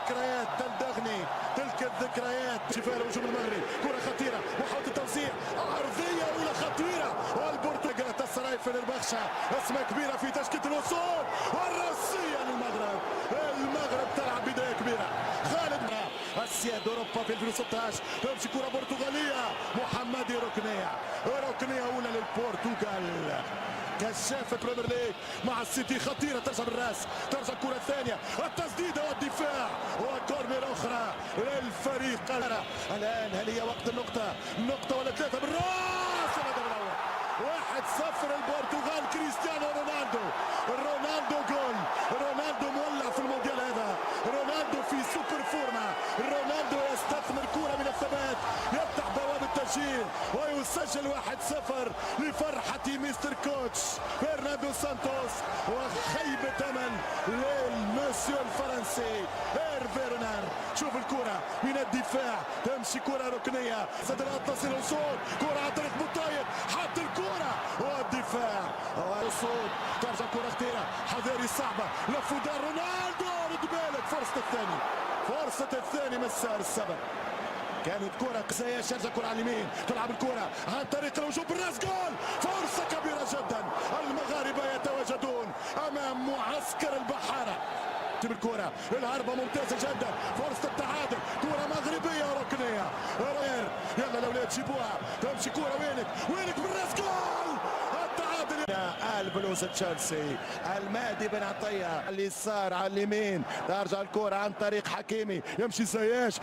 ذكريات تلدغني، تلك الذكريات. شفاء الهجوم المغربي، كرة خطيرة محاولة التوزيع، عرضية أولى خطيرة، والبرتغال السراي في البخشة، اسماء كبيرة في تشكيلة الوصول، والرأسية للمغرب. المغرب تلعب بداية كبيرة. خالد اسياد اوروبا في 2016 تمشي كرة برتغالية، محمدي ركنية أولى للبرتغال. كشاف البريمير ليج مع السيتي، خطيرة ترجع بالراس، ترجع الكرة الثانية، التسديدة والدفاع وكورنر أخرى للفريق. الآن هل هي وقت النقطة ولا ثلاثة بالراس؟ الهدف الأول 1-0 البرتغال. كريستيانو رونالدو جول. رونالدو مولع في المونديال هذا، رونالدو في سوبر فورما، رونالدو يستثمر كرة من الثبات، يفتح بوابة التسجيل ويسجل 1-0 لفرحة مستر كوتش فرناندو سانتوس، وخيبة أمل للمسيو الفرنسي هيرفي رونار. شوف الكرة من الدفاع، تمشي كرة ركنية، ستلقى تصل الوصول، كرة عن طريق بوطايب، حط الكرة والدفاع والوصول، ترجع كرة خطيرة، حذاري صعبة، لف دار رونالدو، رد بالك فرصة الثاني مسار السبب. كانت كرة قصيرة، شرجة كرة على اليمين، تلعب الكرة عن طريق الهجوم بالراس، جول، فرصة كبيرة جدا. المغاربة يتواجدون أمام معسكر البحارة. بالكرة الهربة ممتازة جدا، فرصة التعادل، كرة مغربية ركنية، يلا الأولاد جيبوها، تمشي كرة وينك بالراس، جول، التعادل. البلوز تشيلسي، المهدي بن عطية اليسار على اليمين، ترجع الكرة عن طريق حكيمي، يمشي زياش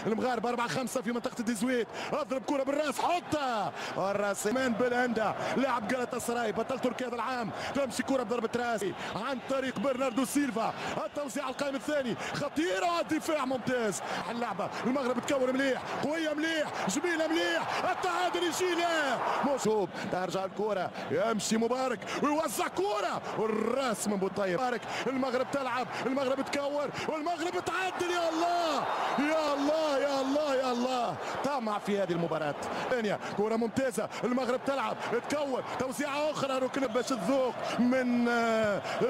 المغاربة 4-5 في منطقة الديزويت، اضرب كرة بالراس، حطها والراس من بلهندا، لاعب جالتا سراي بطل تركيا هذا العام، تمشي كرة بضربة راس عن طريق برناردو سيلفا، التوزيع على القائم الثاني خطيرة، الدفاع ممتاز. اللعبة المغرب تكون مليح، قوية مليح، جميلة مليح، التعادل يجي له موشوب، ترجع الكرة يمشي مبارك ويوزع كرة والراس من بوطيب مبارك. المغرب تلعب، المغرب تكور، والمغرب تعدل. يا الله يا الله يا الله يا الله، طمع في هذه المباراة. ثانية كرة ممتازة، المغرب تلعب، تكور، توزيعة أخرى ركن باش تذوق من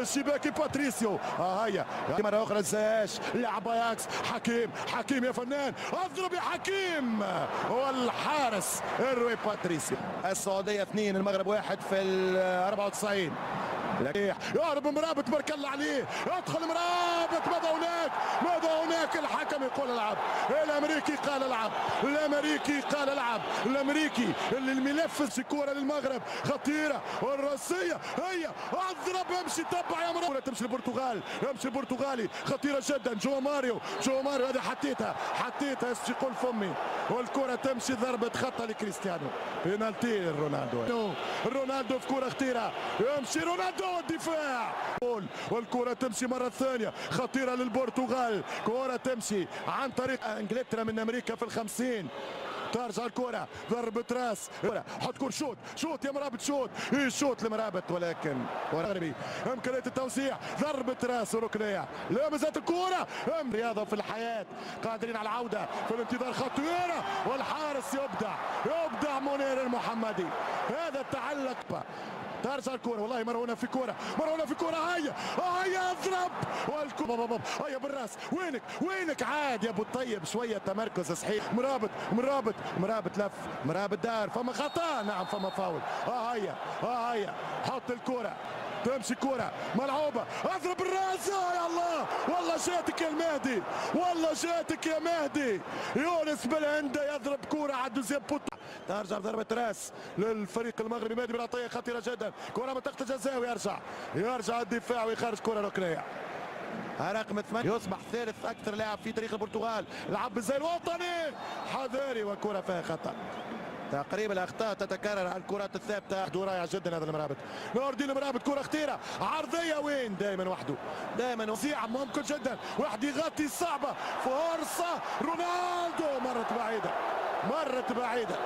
شباكي باتريسيو. هيا مرة أخرى زاش، لعب اياكس، حكيم يا فنان، اضرب يا حكيم، والحارس روي باتريسيو. السعودية 2 المغرب 1 في 94. يهرب مرابط، تبارك الله عليه، يدخل مرابط، ماذا هناك الحكم يقول العب، الامريكي قال العب، الامريكي اللي الملفس كوره للمغرب خطيره، والراسيه هي اضرب، يمشي تبع يا مرابط، تمشي البرتغال، يمشي البرتغالي خطيره جدا، جو ماريو هذه حطيتها يقول فمي، والكره تمشي ضربه خطا لكريستيانو، بينالتي رونالدو في كره خطيره، يمشي رونالدو الدفاع، والكرة تمشي مرة ثانية خطيرة للبرتغال، كرة تمشي عن طريق انجلترا من امريكا في 50، ترجع الكرة ضربة راس، حط كرة شوت يا مرابط، شوت لمرابط، ولكن مغربي امكانية التوزيع، ضربة راس وركنية، لا مازالت الكرة، رياضة في الحياة، قادرين على العودة في الانتظار، خطيرة، والحارس يبدع منير المحمدي، هذا تعلق. ترجع الكرة، والله مرونة في كرة، هيا اضرب، والكرة هيا بالراس، وينك عاد يا ابو الطيب، شوية تمركز صحيح، مرابط لف، مرابط دار، فما خطأ، نعم فما فاول، هيا حط الكرة، تمشي كرة ملعوبة، اضرب الراس، يا الله، والله جاتك يا مهدي، يونس بلهندا يضرب كرة على دوزيام بوتا، ترجع ضربة راس للفريق المغربي، مهدي بن عطية خطيرة جدا، كرة منطقة الجزاء، ويرجع الدفاع ويخرج كرة ركنية. رقم 8 يصبح ثالث أكثر لاعب في تاريخ البرتغال، لعب زي الوطني، حذاري، والكرة فيها خطأ. تقريبا الاخطاء تتكرر على الكرات الثابته، رائع جدا هذا المرابط، نور الدين المرابط، كره خطيره، عرضيه، وين دائما وحده، دائما وسيعه ممكن جدا، واحد يغطي، صعبه، فرصه، رونالدو مرت بعيده،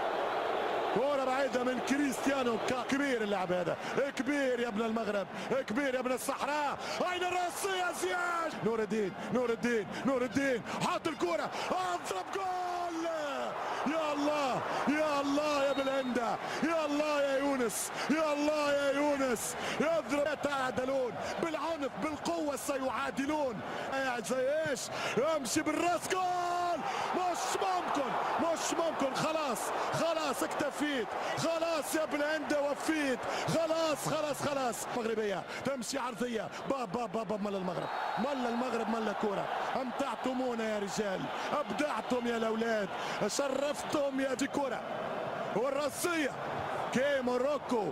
كرة بعيدة من كريستيانو، كبير اللاعب هذا، كبير يا ابن المغرب، كبير يا ابن الصحراء، أين الرأسية زياش، نور الدين حط الكرة، اضرب، جول، يا الله يا بلهندا، يا الله يا يونس. يونس، يا الله يا يونس، يضرب يتعادلون بالعنف بالقوة سيعادلون. زي ايش يمشي بالراس، جول. مش ممكن خلاص اكتفيت، خلاص يا بلندا وفيت، خلاص مغربية تمشي عرضية، باب مل المغرب مل كورة. امتعتمونا يا رجال، ابدعتم يا الاولاد، شرفتم يا دي كورة. والراسية كي موروكو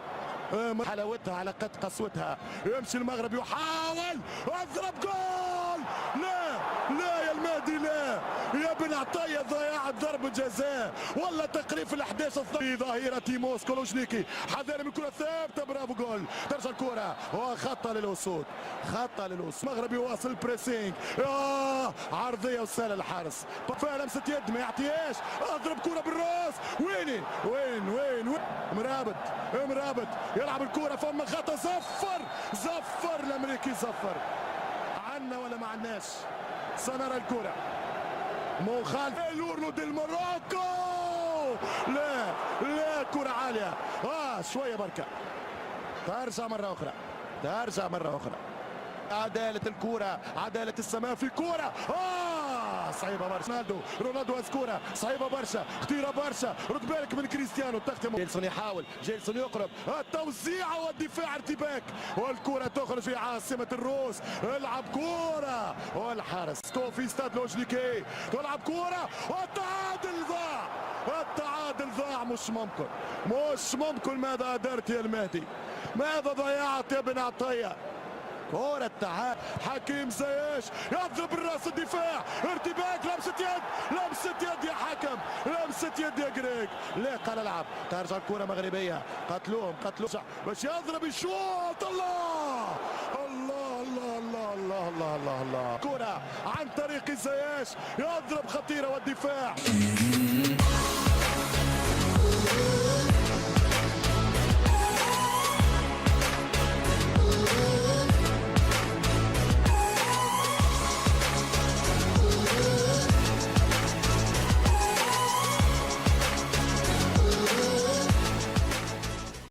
حلاوتها على قد قسوتها. يمشي المغرب يحاول، اضرب جول. لا يا المهدي، لا يا بن عطية، ضياع ضربة جزاء ولا تقريب في ال11 في ظهيرة موسكو لوجنيكي. حذر من كرة ثابتة، برافو جول. ترجع الكرة وخطة للأسود، المغرب يواصل البريسينج، عرضية وسهلة للحارس. فيها لمسة يد ما يعطيهاش، اضرب كرة بالراس. وين مرابط يلعب الكرة، فما خطأ. زفر الامريكي، زفر عنا ولا ما عناش. سنرى الكرة مخالف لورنو ديل موروكو. لا كرة عالية، شوية بركة. ترجع مرة أخرى. عدالة الكرة، عدالة السماء في كرة صعيبة برشا. رونالدو كرة صعيبة برشا، خطيرة برشا. رد بالك من كريستيانو، تختم. جيلسون يحاول، جيلسون يقرب، التوزيع والدفاع ارتباك، والكرة تخرج في عاصمة الروس. العب كرة والحارس في استاد لوجنيكي، تلعب كرة والتعادل ضاع. مش ممكن ماذا درت يا المهدي، ماذا ضيعت يا بن عطية. كرة تعادل، حكيم زياش يضرب الراس، الدفاع ارتباك، لمسة يد يا حكم، لمسة يد يا جريك. لا قال العب. ترجع الكرة مغربية، قتلوهم باش يضرب الشوط. الله كرة عن طريق زياش، يضرب خطيرة والدفاع.